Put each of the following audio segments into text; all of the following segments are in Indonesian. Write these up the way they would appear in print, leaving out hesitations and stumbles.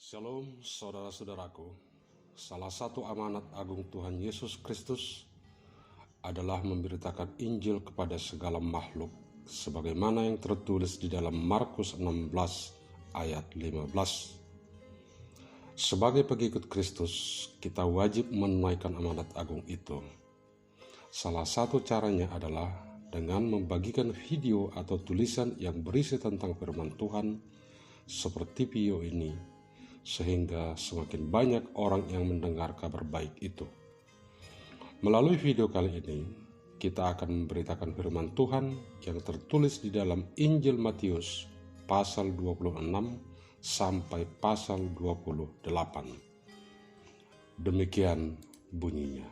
Shalom saudara-saudaraku, salah satu amanat agung Tuhan Yesus Kristus adalah memberitakan Injil kepada segala makhluk, sebagaimana yang tertulis di dalam Markus 16 ayat 15. Sebagai pengikut Kristus, kita wajib menunaikan amanat agung itu. Salah satu caranya adalah dengan membagikan video atau tulisan yang berisi tentang firman Tuhan seperti video ini, sehingga semakin banyak orang yang mendengar kabar baik itu. Melalui video kali ini, kita akan memberitakan firman Tuhan yang tertulis di dalam Injil Matius pasal 26 sampai pasal 28. Demikian bunyinya.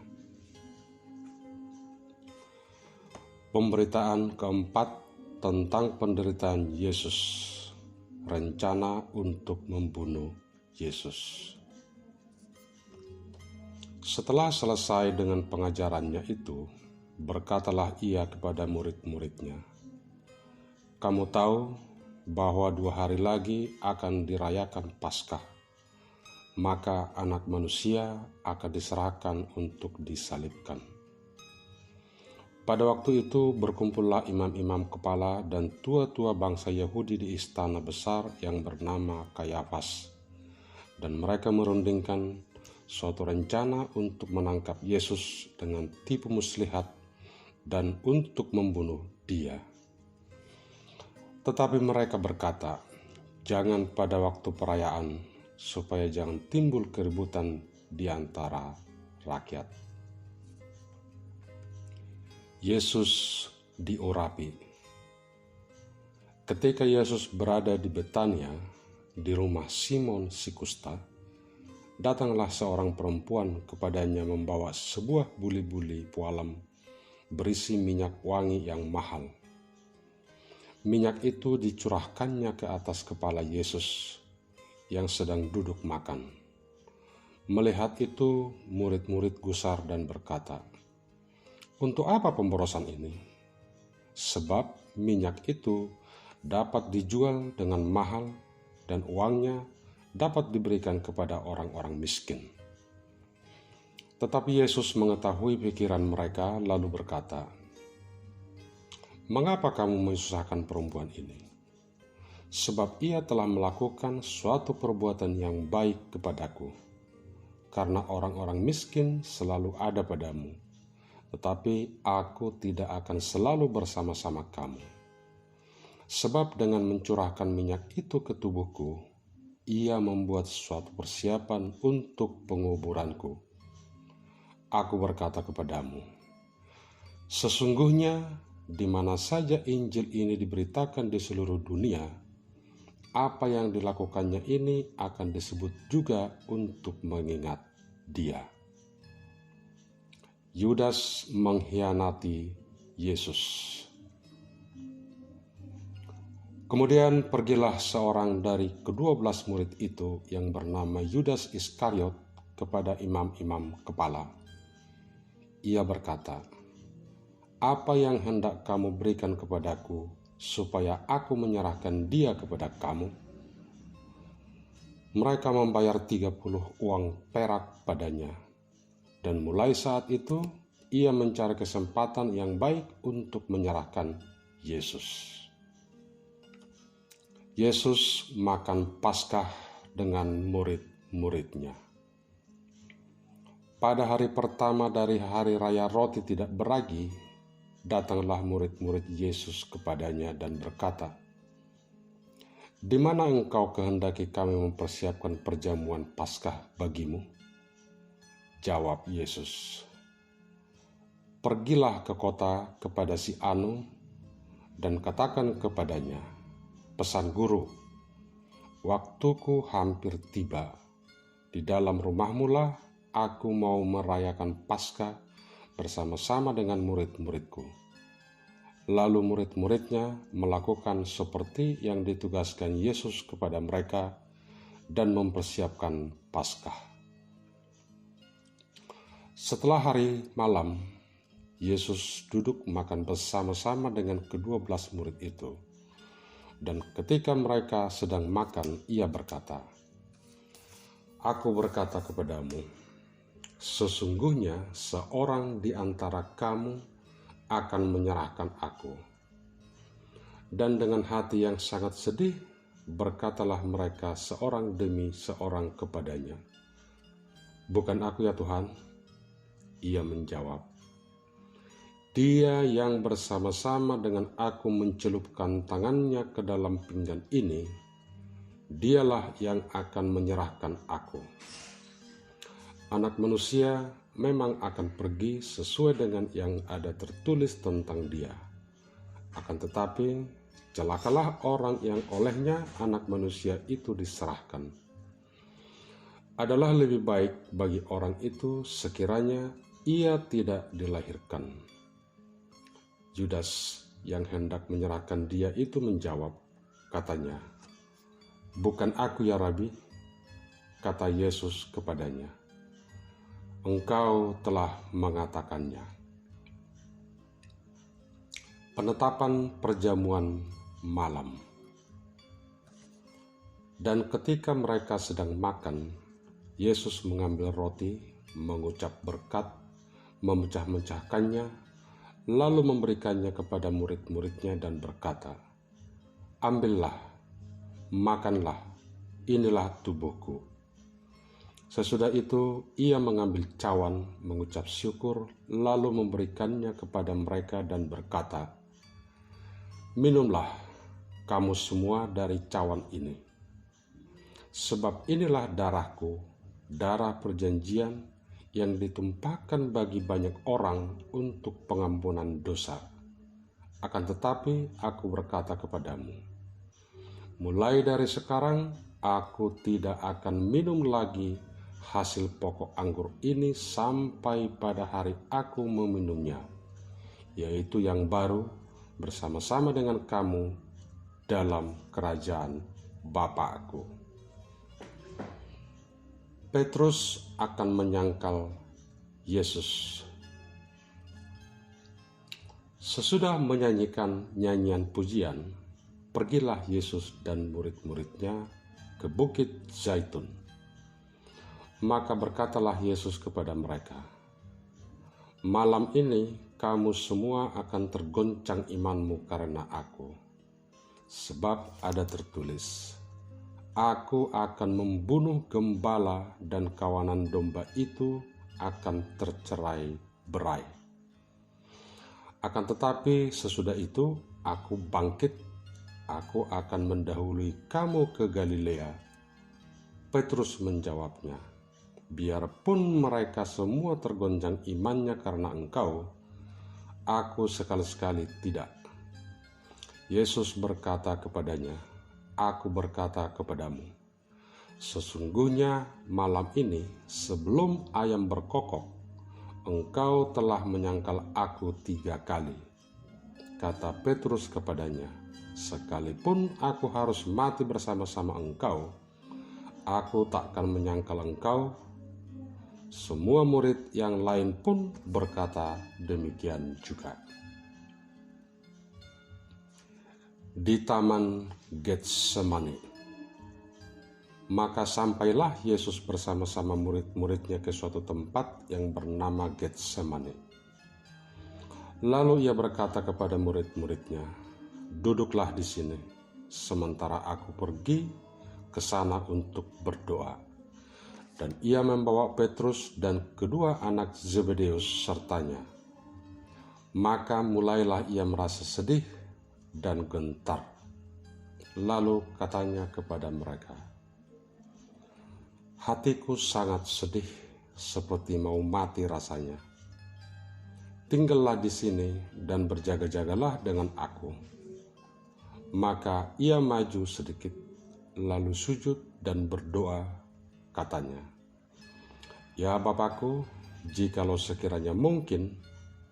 Pemberitaan keempat tentang penderitaan Yesus, rencana untuk membunuh Yesus. Setelah selesai dengan pengajarannya itu, berkatalah ia kepada murid-muridnya, "Kamu tahu bahwa 2 hari lagi akan dirayakan Paskah, maka Anak Manusia akan diserahkan untuk disalibkan." Pada waktu itu berkumpullah imam-imam kepala dan tua-tua bangsa Yahudi di istana besar yang bernama Kayafas, dan mereka merundingkan suatu rencana untuk menangkap Yesus dengan tipu muslihat dan untuk membunuh Dia. Tetapi mereka berkata, "Jangan pada waktu perayaan, supaya jangan timbul keributan di antara rakyat." Yesus diurapi. Ketika Yesus berada di Betania, di rumah Simon si Kusta, datanglah seorang perempuan kepadanya membawa sebuah buli-buli pualam berisi minyak wangi yang mahal. Minyak itu dicurahkannya ke atas kepala Yesus yang sedang duduk makan. Melihat itu, murid-murid gusar dan berkata, "Untuk apa pemborosan ini? Sebab minyak itu dapat dijual dengan mahal dan uangnya dapat diberikan kepada orang-orang miskin." Tetapi Yesus mengetahui pikiran mereka lalu berkata, "Mengapa kamu menyusahkan perempuan ini? Sebab ia telah melakukan suatu perbuatan yang baik kepadaku. Karena orang-orang miskin selalu ada padamu, tetapi aku tidak akan selalu bersama-sama kamu. Sebab dengan mencurahkan minyak itu ke tubuhku, ia membuat suatu persiapan untuk penguburanku. Aku berkata kepadamu, sesungguhnya di mana saja Injil ini diberitakan di seluruh dunia, apa yang dilakukannya ini akan disebut juga untuk mengingat Dia." Yudas mengkhianati Yesus. Kemudian pergilah seorang dari ke-12 murid itu yang bernama Yudas Iskariot kepada imam-imam kepala. Ia berkata, "Apa yang hendak kamu berikan kepadaku supaya aku menyerahkan Dia kepada kamu?" Mereka membayar 30 uang perak padanya, dan mulai saat itu ia mencari kesempatan yang baik untuk menyerahkan Yesus. Yesus makan Paskah dengan murid-muridnya. Pada hari pertama dari hari raya roti tidak beragi, datanglah murid-murid Yesus kepadanya dan berkata, "Di mana engkau kehendaki kami mempersiapkan perjamuan Paskah bagimu?" Jawab Yesus, "Pergilah ke kota kepada si Anu dan katakan kepadanya, pesan guru, waktuku hampir tiba. Di dalam rumahmu lah aku mau merayakan Paskah bersama-sama dengan murid-muridku." Lalu murid-muridnya melakukan seperti yang ditugaskan Yesus kepada mereka dan mempersiapkan Paskah. Setelah hari malam, Yesus duduk makan bersama-sama dengan ke-12 murid itu. Dan ketika mereka sedang makan, ia berkata, Aku berkata kepadamu, sesungguhnya seorang di antara kamu akan menyerahkan aku. Dan dengan hati yang sangat sedih, berkatalah mereka seorang demi seorang kepadanya, bukan aku ya Tuhan? Ia menjawab, dia yang bersama-sama dengan aku mencelupkan tangannya ke dalam pinggan ini, dialah yang akan menyerahkan aku. Anak manusia memang akan pergi sesuai dengan yang ada tertulis tentang dia. Akan tetapi, celakalah orang yang olehnya anak manusia itu diserahkan. Adalah lebih baik bagi orang itu sekiranya ia tidak dilahirkan. Judas yang hendak menyerahkan dia itu menjawab, katanya, bukan aku ya Rabi, kata Yesus kepadanya, engkau telah mengatakannya. Penetapan perjamuan malam. Dan ketika mereka sedang makan, Yesus mengambil roti, mengucap berkat, memecah-mecahkannya, lalu memberikannya kepada murid-muridnya dan berkata, ambillah, makanlah, inilah tubuhku. Sesudah itu ia mengambil cawan, mengucap syukur, lalu memberikannya kepada mereka dan berkata, minumlah kamu semua dari cawan ini, sebab inilah darahku, darah perjanjian yang ditumpahkan bagi banyak orang untuk pengampunan dosa. Akan tetapi aku berkata kepadamu, mulai dari sekarang aku tidak akan minum lagi hasil pokok anggur ini sampai pada hari aku meminumnya, yaitu yang baru bersama-sama dengan kamu dalam kerajaan Bapa-Ku. Petrus akan menyangkal Yesus. Sesudah menyanyikan nyanyian pujian, pergilah Yesus dan murid-muridnya ke Bukit Zaitun. Maka berkatalah Yesus kepada mereka, malam ini kamu semua akan tergoncang imanmu karena aku. Sebab ada tertulis, aku akan membunuh gembala dan kawanan domba itu akan tercerai-berai. Akan tetapi sesudah itu aku bangkit, aku akan mendahului kamu ke Galilea. Petrus menjawabnya, biarpun mereka semua tergoncang imannya karena engkau, aku sekali-sekali tidak. Yesus berkata kepadanya, aku berkata kepadamu, sesungguhnya malam ini sebelum ayam berkokok, engkau telah menyangkal aku 3 kali. Kata Petrus kepadanya, sekalipun aku harus mati bersama-sama engkau, aku takkan menyangkal engkau. Semua murid yang lain pun berkata demikian juga. Di Taman Getsemani. Maka sampailah Yesus bersama-sama murid-muridnya ke suatu tempat yang bernama Getsemani. Lalu ia berkata kepada murid-muridnya, duduklah di sini, sementara aku pergi ke sana untuk berdoa. Dan ia membawa Petrus dan kedua anak Zebedeus sertanya. Maka mulailah ia merasa sedih dan gentar. Lalu katanya kepada mereka, hatiku sangat sedih seperti mau mati rasanya. Tinggallah di sini dan berjaga-jagalah dengan aku. Maka ia maju sedikit, lalu sujud dan berdoa, katanya, ya Bapakku, jikalau sekiranya mungkin,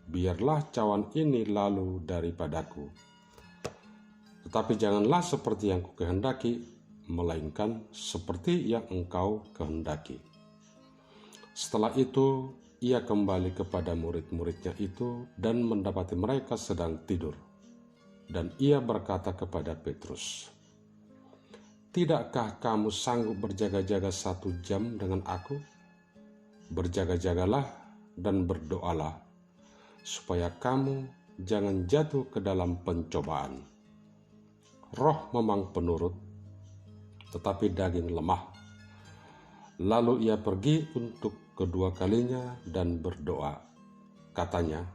biarlah cawan ini lalu daripadaku. Tetapi janganlah seperti yang kukehendaki, melainkan seperti yang engkau kehendaki. Setelah itu, ia kembali kepada murid-muridnya itu dan mendapati mereka sedang tidur. Dan ia berkata kepada Petrus, Tidakkah kamu sanggup berjaga-jaga 1 jam dengan aku? Berjaga-jagalah dan berdoalah, supaya kamu jangan jatuh ke dalam pencobaan. Roh memang penurut, tetapi daging lemah. Lalu ia pergi untuk kedua kalinya dan berdoa. Katanya,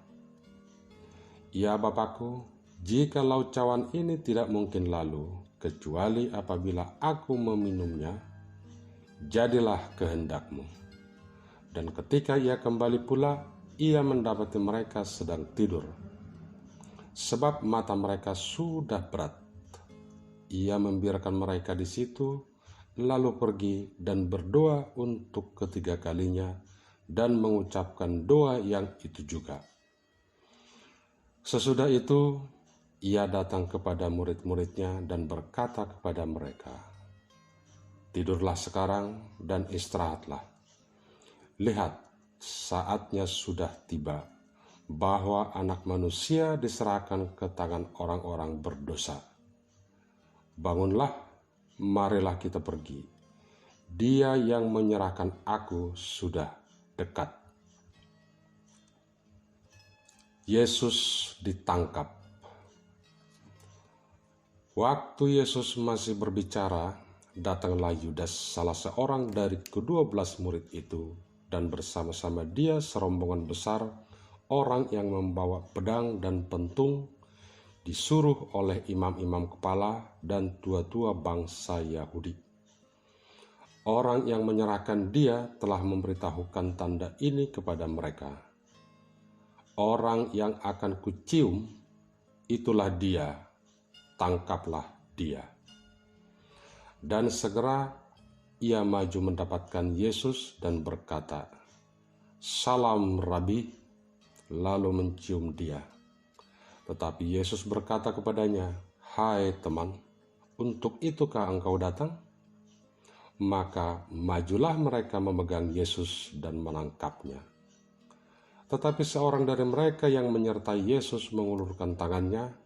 "Ya Bapakku, jikalau cawan ini tidak mungkin lalu, kecuali apabila aku meminumnya, jadilah kehendak-Mu." Dan ketika ia kembali pula, ia mendapati mereka sedang tidur, sebab mata mereka sudah berat. Ia membiarkan mereka di situ, lalu pergi dan berdoa untuk ketiga kalinya dan mengucapkan doa yang itu juga. Sesudah itu, ia datang kepada murid-muridnya dan berkata kepada mereka, "Tidurlah sekarang dan istirahatlah. Lihat, saatnya sudah tiba bahwa Anak Manusia diserahkan ke tangan orang-orang berdosa. Bangunlah, marilah kita pergi. Dia yang menyerahkan aku sudah dekat." Yesus ditangkap. Waktu Yesus masih berbicara, datanglah Yudas, salah seorang dari ke-12 murid itu, dan bersama-sama dia serombongan besar orang yang membawa pedang dan pentung, disuruh oleh imam-imam kepala dan tua-tua bangsa Yahudi. Orang yang menyerahkan dia telah memberitahukan tanda ini kepada mereka. "Orang yang akan kucium, itulah dia, tangkaplah dia." Dan segera ia maju mendapatkan Yesus dan berkata, "Salam Rabi," lalu mencium dia. Tetapi Yesus berkata kepadanya, "Hai teman, untuk itukah engkau datang?" Maka majulah mereka memegang Yesus dan menangkapnya. Tetapi seorang dari mereka yang menyertai Yesus mengulurkan tangannya,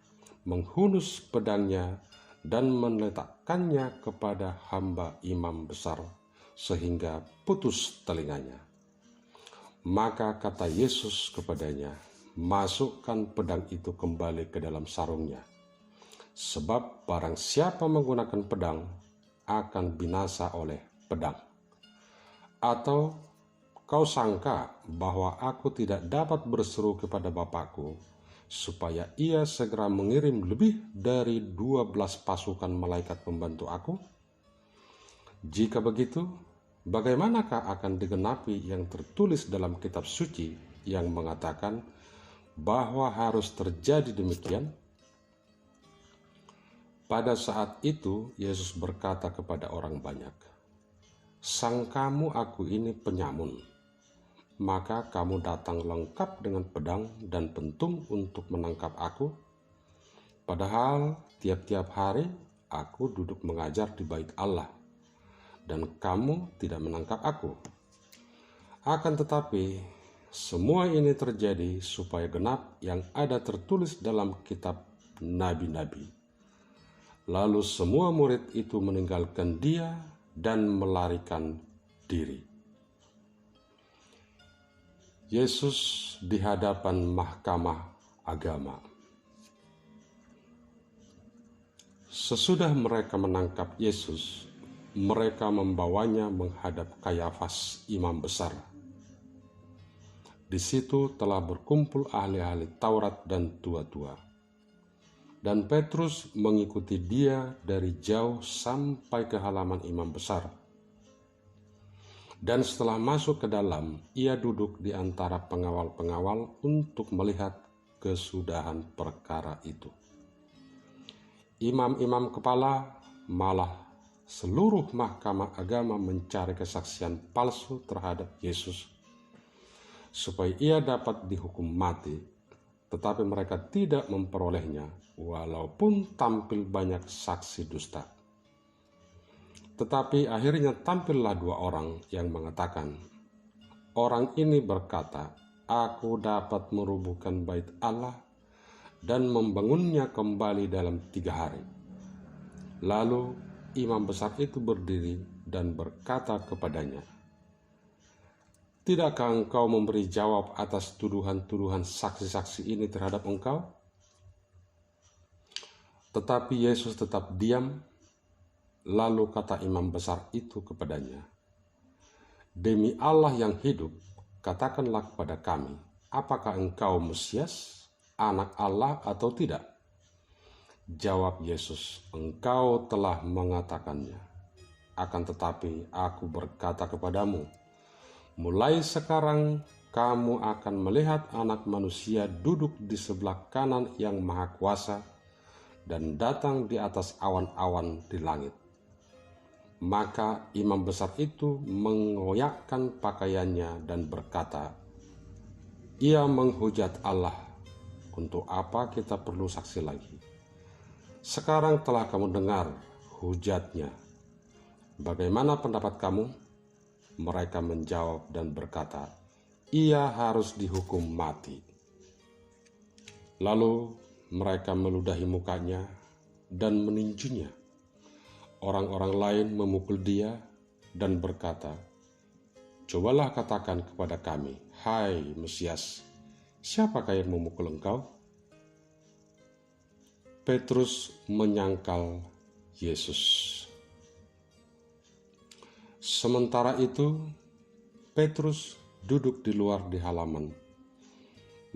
menghunus pedangnya, dan meletakkannya kepada hamba imam besar, sehingga putus telinganya. Maka kata Yesus kepadanya, "Masukkan pedang itu kembali ke dalam sarungnya. Sebab barang siapa menggunakan pedang, akan binasa oleh pedang. Atau kau sangka bahwa aku tidak dapat berseru kepada Bapakku, supaya ia segera mengirim lebih dari 12 pasukan malaikat pembantu aku? Jika begitu, bagaimanakah akan digenapi yang tertulis dalam kitab suci yang mengatakan bahwa harus terjadi demikian?" Pada saat itu, Yesus berkata kepada orang banyak, "Sangkamu aku ini penyamun, maka kamu datang lengkap dengan pedang dan pentung untuk menangkap aku? Padahal tiap-tiap hari aku duduk mengajar di bait Allah, dan kamu tidak menangkap aku. Akan tetapi, semua ini terjadi supaya genap yang ada tertulis dalam kitab nabi-nabi." Lalu semua murid itu meninggalkan dia dan melarikan diri. Yesus di hadapan mahkamah agama. Sesudah mereka menangkap Yesus, mereka membawanya menghadap Kayafas, imam besar. Di situ telah berkumpul ahli-ahli Taurat dan tua-tua. Dan Petrus mengikuti dia dari jauh sampai ke halaman imam besar. Dan setelah masuk ke dalam, ia duduk di antara pengawal-pengawal untuk melihat kesudahan perkara itu. Imam-imam kepala, malah seluruh mahkamah agama mencari kesaksian palsu terhadap Yesus, supaya ia dapat dihukum mati. Tetapi mereka tidak memperolehnya, walaupun tampil banyak saksi dusta. Tetapi akhirnya tampillah 2 orang yang mengatakan, "Orang ini berkata, aku dapat merubuhkan bait Allah dan membangunnya kembali dalam 3 hari." Lalu imam besar itu berdiri dan berkata kepadanya, "Tidakkah engkau memberi jawab atas tuduhan-tuduhan saksi-saksi ini terhadap engkau?" Tetapi Yesus tetap diam. Lalu kata imam besar itu kepadanya, "Demi Allah yang hidup, katakanlah kepada kami, apakah engkau Mesias, anak Allah atau tidak?" Jawab Yesus, "Engkau telah mengatakannya. Akan tetapi aku berkata kepadamu, mulai sekarang kamu akan melihat Anak Manusia duduk di sebelah kanan Yang Maha Kuasa dan datang di atas awan-awan di langit." Maka imam besar itu mengoyakkan pakaiannya dan berkata, "Ia menghujat Allah. Untuk apa kita perlu saksi lagi? Sekarang telah kamu dengar hujatnya. Bagaimana pendapat kamu?" Mereka menjawab dan berkata, "Ia harus dihukum mati." Lalu mereka meludahi mukanya dan meninjunya. Orang-orang lain memukul dia dan berkata, "Cobalah katakan kepada kami, hai Mesias, siapakah yang memukul engkau?" Petrus menyangkal Yesus. Sementara itu, Petrus duduk di luar di halaman.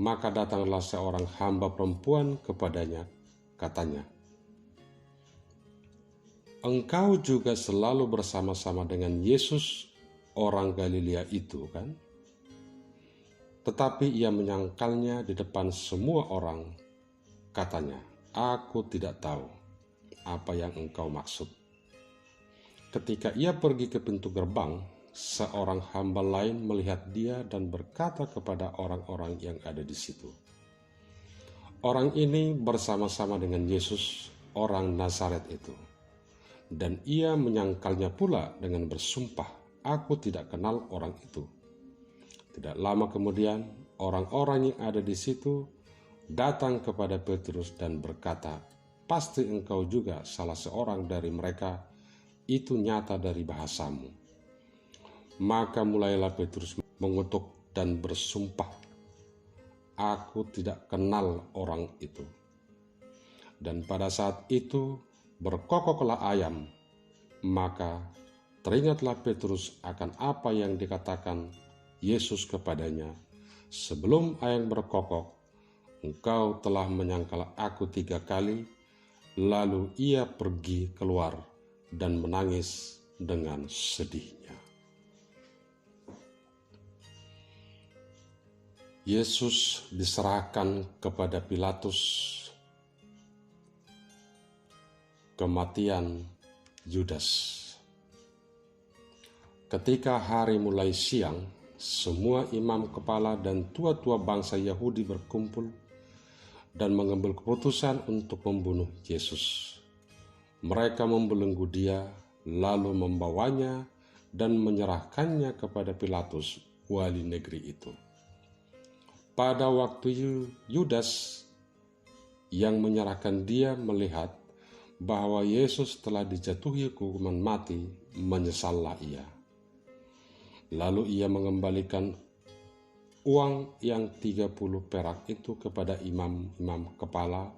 Maka datanglah seorang hamba perempuan kepadanya, katanya, "Engkau juga selalu bersama-sama dengan Yesus, orang Galilea itu, kan?" Tetapi ia menyangkalnya di depan semua orang. Katanya, "Aku tidak tahu apa yang engkau maksud." Ketika ia pergi ke pintu gerbang, seorang hamba lain melihat dia dan berkata kepada orang-orang yang ada di situ, "Orang ini bersama-sama dengan Yesus, orang Nazaret itu." Dan ia menyangkalnya pula dengan bersumpah, "Aku tidak kenal orang itu." Tidak lama kemudian, orang-orang yang ada di situ datang kepada Petrus dan berkata, "Pasti engkau juga salah seorang dari mereka, itu nyata dari bahasamu." Maka mulailah Petrus mengutuk dan bersumpah, "Aku tidak kenal orang itu." Dan pada saat itu berkokoklah ayam. Maka teringatlah Petrus akan apa yang dikatakan Yesus kepadanya, "Sebelum ayam berkokok, engkau telah menyangkal aku 3 kali." Lalu ia pergi keluar dan menangis dengan sedihnya. Yesus diserahkan kepada Pilatus. Kematian Yudas. Ketika hari mulai siang, semua imam kepala dan tua-tua bangsa Yahudi berkumpul dan mengambil keputusan untuk membunuh Yesus. Mereka membelenggu dia, lalu membawanya dan menyerahkannya kepada Pilatus, wali negeri itu. Pada waktu Yudas yang menyerahkan dia melihat bahwa Yesus telah dijatuhi hukuman mati, menyesallah ia. Lalu ia mengembalikan uang yang 30 perak itu kepada imam-imam kepala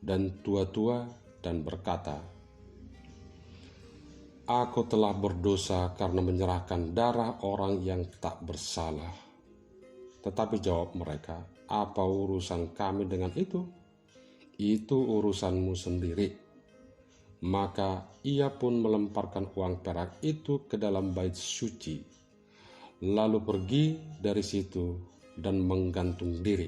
dan tua-tua dan berkata, "Aku telah berdosa karena menyerahkan darah orang yang tak bersalah." Tetapi jawab mereka, "Apa urusan kami dengan itu? Itu urusanmu sendiri." Maka ia pun melemparkan uang perak itu ke dalam bait suci, lalu pergi dari situ dan menggantung diri.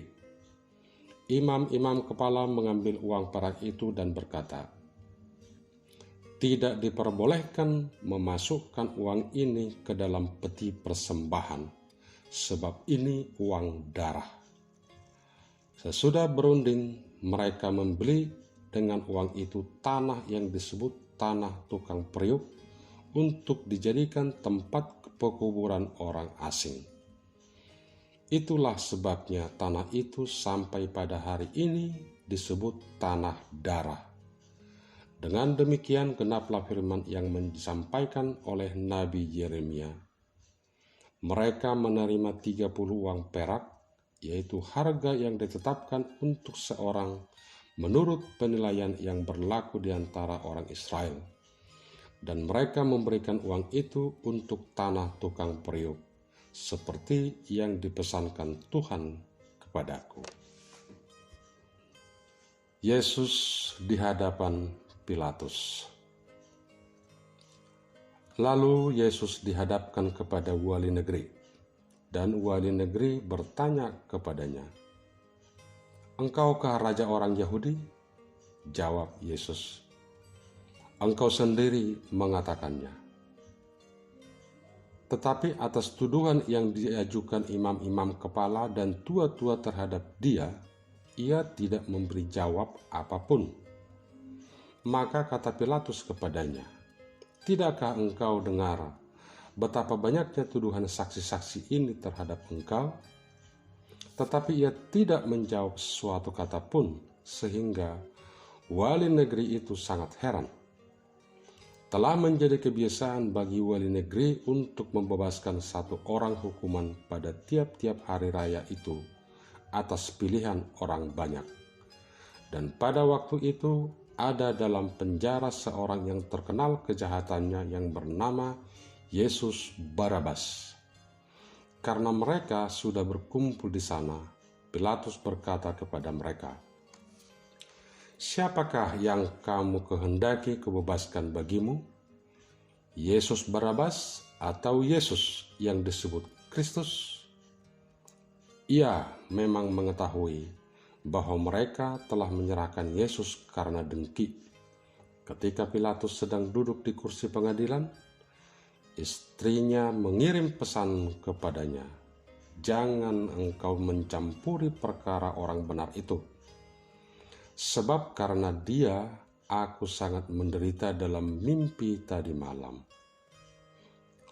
Imam-imam kepala mengambil uang perak itu dan berkata, "Tidak diperbolehkan memasukkan uang ini ke dalam peti persembahan, sebab ini uang darah." Sesudah berunding, mereka membeli dengan uang itu tanah yang disebut tanah tukang periuk untuk dijadikan tempat pekuburan orang asing. Itulah sebabnya tanah itu sampai pada hari ini disebut tanah darah. Dengan demikian genaplah firman yang disampaikan oleh Nabi Yeremia. Mereka menerima 30 uang perak, yaitu harga yang ditetapkan untuk seorang menurut penilaian yang berlaku di antara orang Israel. Dan mereka memberikan uang itu untuk tanah tukang periuk, seperti yang dipesankan Tuhan kepadaku. Yesus di hadapan Pilatus. Lalu Yesus dihadapkan kepada wali negeri, dan wali negeri bertanya kepadanya, "Engkaukah raja orang Yahudi?" Jawab Yesus, "Engkau sendiri mengatakannya." Tetapi atas tuduhan yang diajukan imam-imam kepala dan tua-tua terhadap dia, ia tidak memberi jawab apapun. Maka kata Pilatus kepadanya, "Tidakkah engkau dengar betapa banyaknya tuduhan saksi-saksi ini terhadap engkau?" Tetapi ia tidak menjawab suatu kata pun, sehingga wali negeri itu sangat heran. Telah menjadi kebiasaan bagi wali negeri untuk membebaskan satu orang hukuman pada tiap-tiap hari raya itu atas pilihan orang banyak. Dan pada waktu itu ada dalam penjara seorang yang terkenal kejahatannya yang bernama Yesus Barabas. Karena mereka sudah berkumpul di sana, Pilatus berkata kepada mereka, "Siapakah yang kamu kehendaki kubebaskan bagimu? Yesus Barabas atau Yesus yang disebut Kristus?" Ia memang mengetahui bahwa mereka telah menyerahkan Yesus karena dengki. Ketika Pilatus sedang duduk di kursi pengadilan, istrinya mengirim pesan kepadanya, "Jangan engkau mencampuri perkara orang benar itu. Sebab karena dia, aku sangat menderita dalam mimpi tadi malam."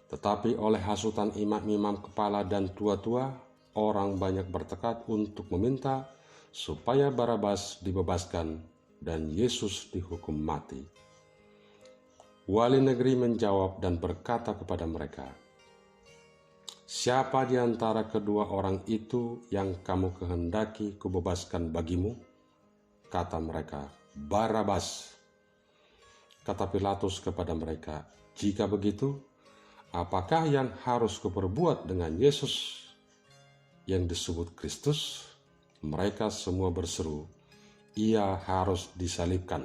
Tetapi oleh hasutan imam-imam kepala dan tua-tua, orang banyak bertekad untuk meminta supaya Barabas dibebaskan dan Yesus dihukum mati. Wali negeri menjawab dan berkata kepada mereka, "Siapa di antara kedua orang itu yang kamu kehendaki kubebaskan bagimu?" Kata mereka, "Barabas." Kata Pilatus kepada mereka, "Jika begitu, apakah yang harus kuperbuat dengan Yesus yang disebut Kristus?" Mereka semua berseru, "Ia harus disalibkan."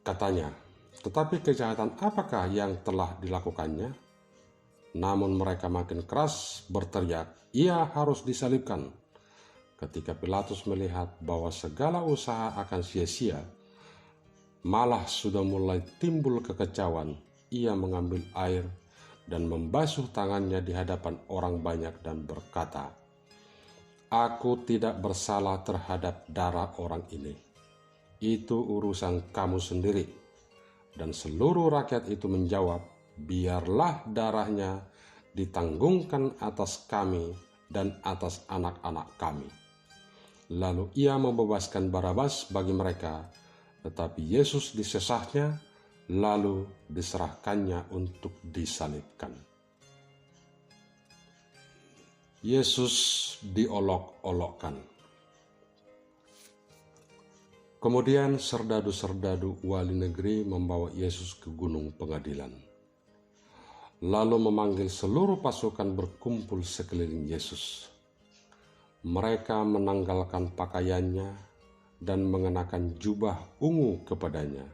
Katanya, "Tetapi kejahatan apakah yang telah dilakukannya?" Namun mereka makin keras berteriak, "Ia harus disalibkan." Ketika Pilatus melihat bahwa segala usaha akan sia-sia, malah sudah mulai timbul kekecauan, ia mengambil air dan membasuh tangannya di hadapan orang banyak dan berkata, "Aku tidak bersalah terhadap darah orang ini. Itu urusan kamu sendiri." Dan seluruh rakyat itu menjawab, "Biarlah darahnya ditanggungkan atas kami dan atas anak-anak kami." Lalu ia membebaskan Barabas bagi mereka, tetapi Yesus disesahnya, lalu diserahkannya untuk disalibkan. Yesus diolok-olokkan. Kemudian serdadu-serdadu wali negeri membawa Yesus ke gunung pengadilan, lalu memanggil seluruh pasukan berkumpul sekeliling Yesus. Mereka menanggalkan pakaiannya dan mengenakan jubah ungu kepadanya.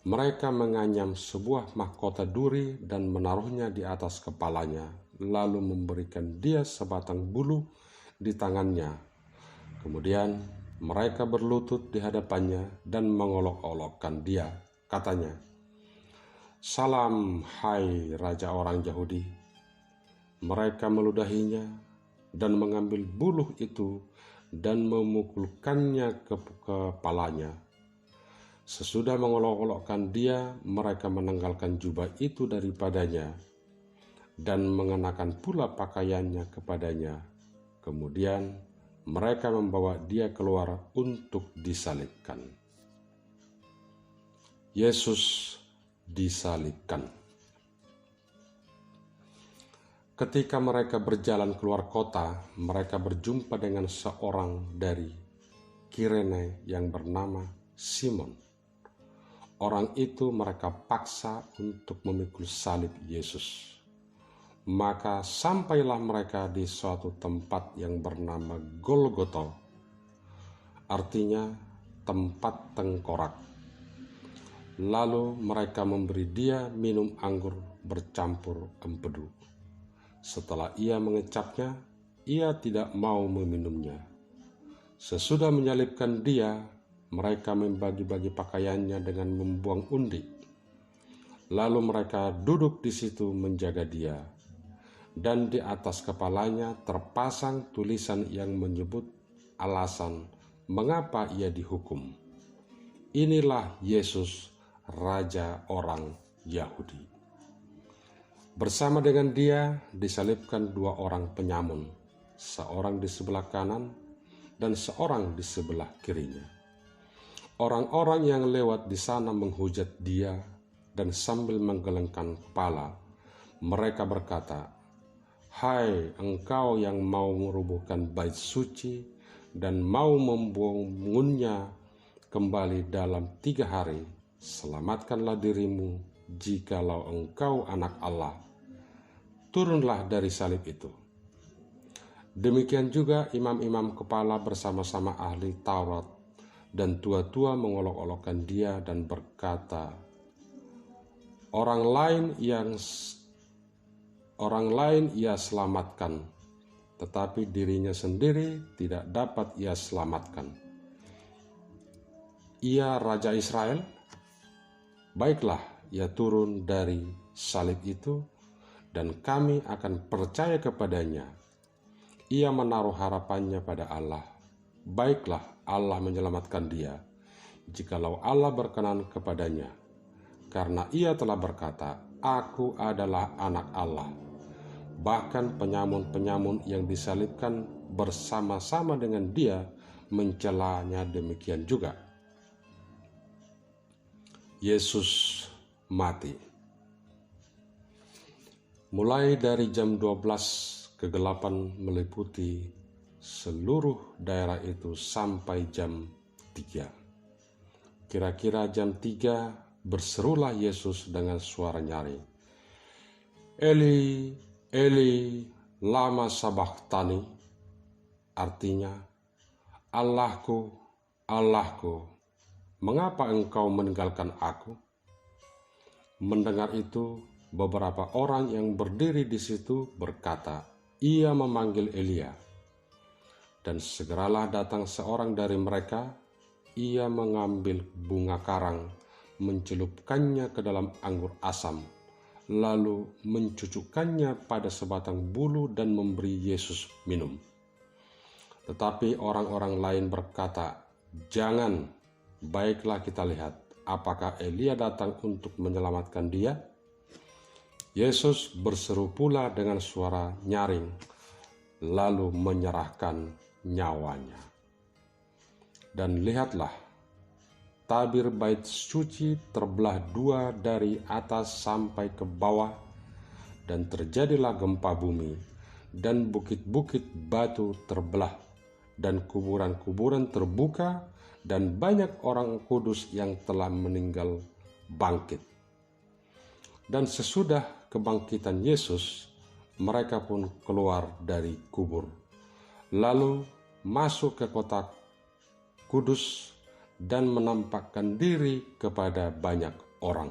Mereka menganyam sebuah mahkota duri dan menaruhnya di atas kepalanya, lalu memberikan dia sebatang bulu di tangannya. Kemudian mereka berlutut di hadapannya dan mengolok-olokkan dia. Katanya, "Salam, hai Raja orang Yahudi." Mereka meludahinya dan mengambil buluh itu dan memukulkannya ke kepalanya. Sesudah mengolok-olokkan dia, mereka menanggalkan jubah itu daripadanya dan mengenakan pula pakaiannya kepadanya. Kemudian mereka membawa dia keluar untuk disalibkan. Yesus disalibkan. Ketika mereka berjalan keluar kota, mereka berjumpa dengan seorang dari Kirene yang bernama Simon. Orang itu mereka paksa untuk memikul salib Yesus. Maka sampailah mereka di suatu tempat yang bernama Golgota, artinya tempat tengkorak. Lalu mereka memberi dia minum anggur bercampur empedu. Setelah ia mengecapnya, ia tidak mau meminumnya. Sesudah menyalibkan dia, mereka membagi-bagi pakaiannya dengan membuang undi. Lalu mereka duduk di situ menjaga dia, dan di atas kepalanya terpasang tulisan yang menyebut alasan mengapa ia dihukum. Inilah Yesus, Raja orang Yahudi. Bersama dengan dia disalibkan dua orang penyamun, seorang di sebelah kanan dan seorang di sebelah kirinya. Orang-orang yang lewat di sana menghujat dia dan sambil menggelengkan kepala, mereka berkata, "Hai engkau yang mau merubuhkan bait suci dan mau membangunnya kembali dalam 3 hari, selamatkanlah dirimu jikalau engkau anak Allah. Turunlah dari salib itu." Demikian juga imam-imam kepala bersama-sama ahli Taurat dan tua-tua mengolok-olokkan dia dan berkata, orang lain ia selamatkan, tetapi dirinya sendiri tidak dapat ia selamatkan. Ia Raja Israel? Baiklah, ia turun dari salib itu, dan kami akan percaya kepadanya. Ia menaruh harapannya pada Allah. Baiklah, Allah menyelamatkan dia, jikalau Allah berkenan kepadanya. Karena ia telah berkata, "Aku adalah anak Allah." Bahkan penyamun-penyamun yang disalibkan bersama-sama dengan dia mencelanya demikian juga. Yesus mati. Mulai dari jam 12, kegelapan meliputi seluruh daerah itu sampai jam 3. Kira-kira jam 3 berserulah Yesus dengan suara nyaring, "Eli, Eli, lama sabachthani?" Artinya, "Allahku, Allahku, mengapa engkau meninggalkan aku?" Mendengar itu, beberapa orang yang berdiri di situ berkata, "Ia memanggil Elia." Dan segeralah datang seorang dari mereka. Ia mengambil bunga karang, mencelupkannya ke dalam anggur asam, lalu mencucukkannya pada sebatang bulu dan memberi Yesus minum. Tetapi orang-orang lain berkata, "Jangan, baiklah kita lihat, apakah Elia datang untuk menyelamatkan dia?" Yesus berseru pula dengan suara nyaring, lalu menyerahkan nyawanya. Dan lihatlah, tabir bait suci terbelah 2 dari atas sampai ke bawah, dan terjadilah gempa bumi, dan bukit-bukit batu terbelah, dan kuburan-kuburan terbuka, dan banyak orang kudus yang telah meninggal bangkit. Dan sesudah kebangkitan Yesus, mereka pun keluar dari kubur, lalu masuk ke kota kudus dan menampakkan diri kepada banyak orang.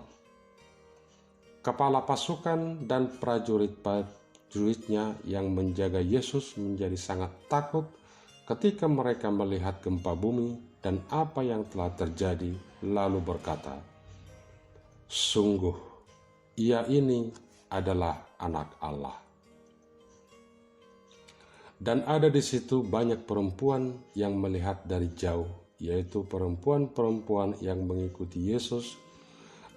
Kepala pasukan dan prajurit-prajuritnya yang menjaga Yesus menjadi sangat takut ketika mereka melihat gempa bumi dan apa yang telah terjadi, lalu berkata, "Sungguh, ia ini adalah anak Allah." Dan ada di situ banyak perempuan yang melihat dari jauh, yaitu perempuan-perempuan yang mengikuti Yesus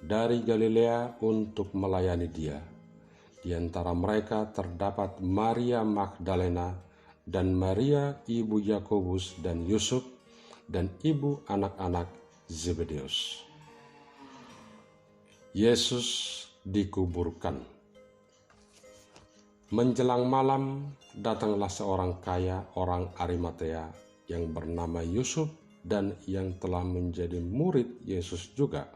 dari Galilea untuk melayani dia. Di antara mereka terdapat Maria Magdalena dan Maria ibu Yakobus dan Yusuf dan ibu anak-anak Zebedeus. Yesus dikuburkan. Menjelang malam, datanglah seorang kaya, orang Arimatea, yang bernama Yusuf dan yang telah menjadi murid Yesus juga.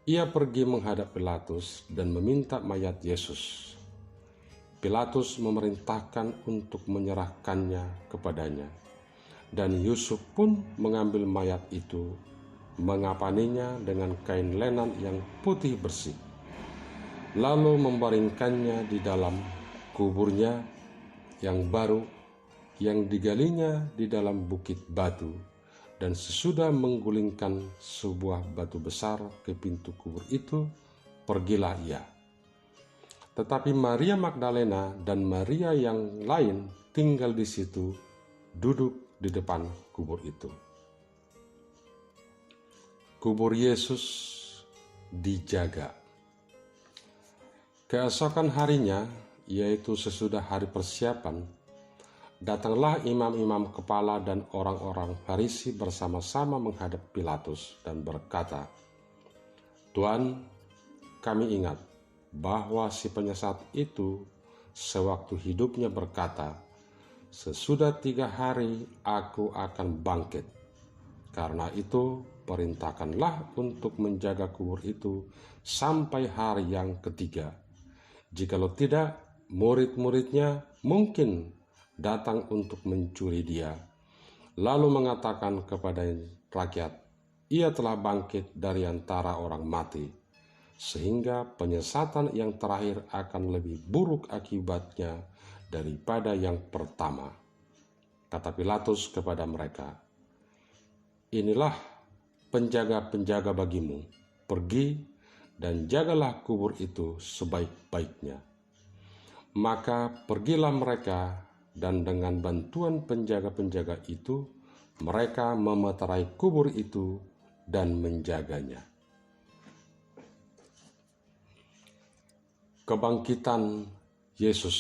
Ia pergi menghadap Pilatus dan meminta mayat Yesus. Pilatus memerintahkan untuk menyerahkannya kepadanya, dan Yusuf pun mengambil mayat itu, mengapaninya dengan kain lenan yang putih bersih, lalu membaringkannya di dalam kuburnya yang baru yang digalinya di dalam bukit batu, dan sesudah menggulingkan sebuah batu besar ke pintu kubur itu, pergilah ia. Tetapi Maria Magdalena dan Maria yang lain tinggal di situ, duduk di depan kubur itu. Kubur Yesus dijaga. Keesokan harinya, yaitu sesudah hari persiapan, datanglah imam-imam kepala dan orang-orang Farisi bersama-sama menghadap Pilatus dan berkata, "Tuan, kami ingat bahwa si penyesat itu sewaktu hidupnya berkata, 'Sesudah 3 hari aku akan bangkit.' Karena itu, perintahkanlah untuk menjaga kubur itu sampai hari yang ketiga. Jikalau tidak, murid-muridnya mungkin datang untuk mencuri dia, lalu mengatakan kepada rakyat, 'Ia telah bangkit dari antara orang mati,' sehingga penyesatan yang terakhir akan lebih buruk akibatnya daripada yang pertama." Kata Pilatus kepada mereka, "Inilah penjaga-penjaga bagimu, pergi dan jagalah kubur itu sebaik-baiknya." Maka pergilah mereka, dan dengan bantuan penjaga-penjaga itu, mereka memeterai kubur itu dan menjaganya. Kebangkitan Yesus.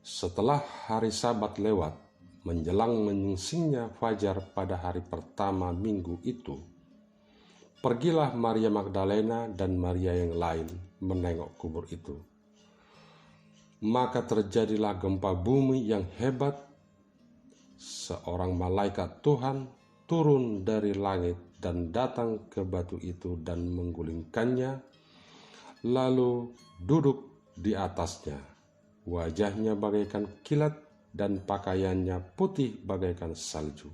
Setelah hari Sabat lewat, menjelang menyingsingnya fajar pada hari pertama minggu itu, pergilah Maria Magdalena dan Maria yang lain menengok kubur itu. Maka terjadilah gempa bumi yang hebat. Seorang malaikat Tuhan turun dari langit dan datang ke batu itu dan menggulingkannya, lalu duduk di atasnya. Wajahnya bagaikan kilat dan pakaiannya putih bagaikan salju.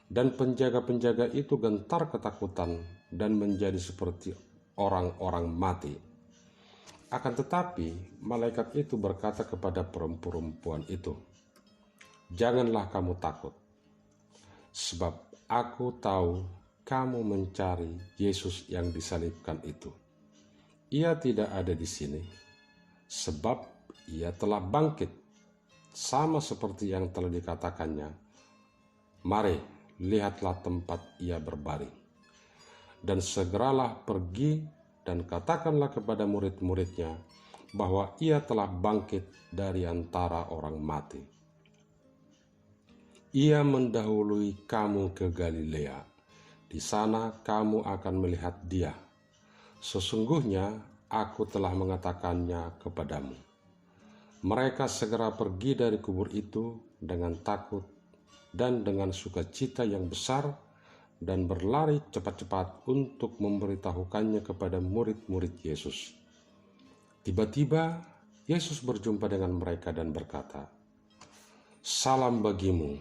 Dan penjaga-penjaga itu gentar ketakutan dan menjadi seperti orang-orang mati. Akan tetapi malaikat itu berkata kepada perempuan itu, "Janganlah kamu takut, sebab aku tahu kamu mencari Yesus yang disalibkan itu. Ia tidak ada di sini, sebab ia telah bangkit, sama seperti yang telah dikatakannya. Mari, lihatlah tempat ia berbaring. Dan segeralah pergi dan katakanlah kepada murid-muridnya bahwa ia telah bangkit dari antara orang mati. Ia mendahului kamu ke Galilea. Di sana kamu akan melihat dia. Sesungguhnya aku telah mengatakannya kepadamu." Mereka segera pergi dari kubur itu dengan takut dan dengan sukacita yang besar, dan berlari cepat-cepat untuk memberitahukannya kepada murid-murid Yesus. Tiba-tiba Yesus berjumpa dengan mereka dan berkata, "Salam bagimu."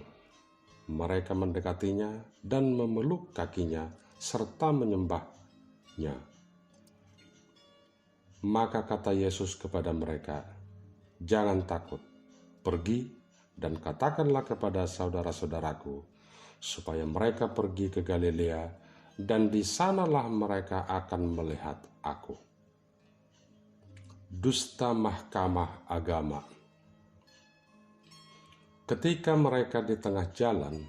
Mereka mendekatinya dan memeluk kakinya serta menyembahnya. Maka kata Yesus kepada mereka, "Jangan takut, pergi dan katakanlah kepada saudara-saudaraku supaya mereka pergi ke Galilea, dan di sanalah mereka akan melihat aku." Dusta Mahkamah Agama. Ketika mereka di tengah jalan,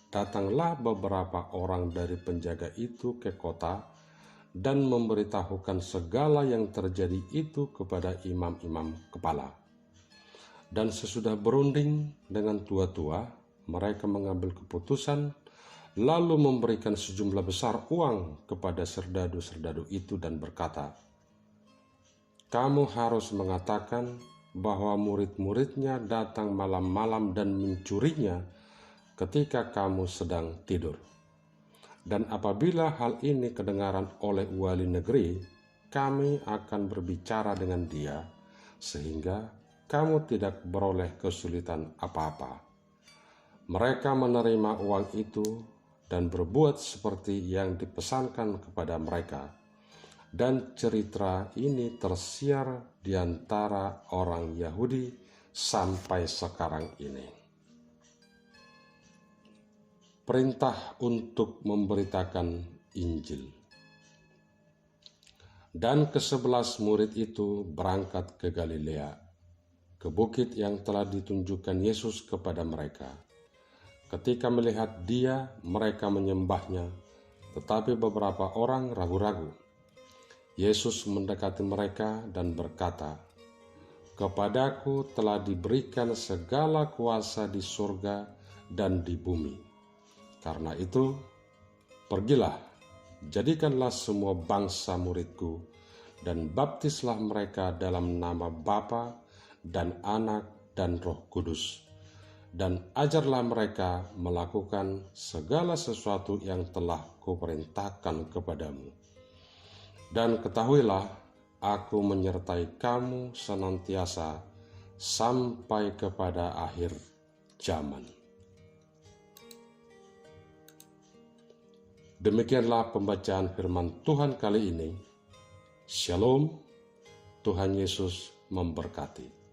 datanglah beberapa orang dari penjaga itu ke kota dan memberitahukan segala yang terjadi itu kepada imam-imam kepala. Dan sesudah berunding dengan tua-tua, mereka mengambil keputusan lalu memberikan sejumlah besar uang kepada serdadu-serdadu itu dan berkata, "Kamu harus mengatakan bahwa murid-muridnya datang malam-malam dan mencurinya ketika kamu sedang tidur. Dan apabila hal ini kedengaran oleh wali negeri, kami akan berbicara dengan dia sehingga kamu tidak beroleh kesulitan apa-apa." Mereka menerima uang itu dan berbuat seperti yang dipesankan kepada mereka. Dan cerita ini tersiar di antara orang Yahudi sampai sekarang ini. Perintah untuk memberitakan Injil. Dan ke-11 murid itu berangkat ke Galilea, ke bukit yang telah ditunjukkan Yesus kepada mereka. Ketika melihat dia, mereka menyembahnya, tetapi beberapa orang ragu-ragu. Yesus mendekati mereka dan berkata, "Kepadaku telah diberikan segala kuasa di surga dan di bumi. Karena itu, pergilah, jadikanlah semua bangsa muridku, dan baptislah mereka dalam nama Bapa dan Anak dan Roh Kudus. Dan ajarlah mereka melakukan segala sesuatu yang telah kuperintahkan kepadamu. Dan ketahuilah, aku menyertai kamu senantiasa sampai kepada akhir zaman." Demikianlah pembacaan firman Tuhan kali ini. Shalom, Tuhan Yesus memberkati.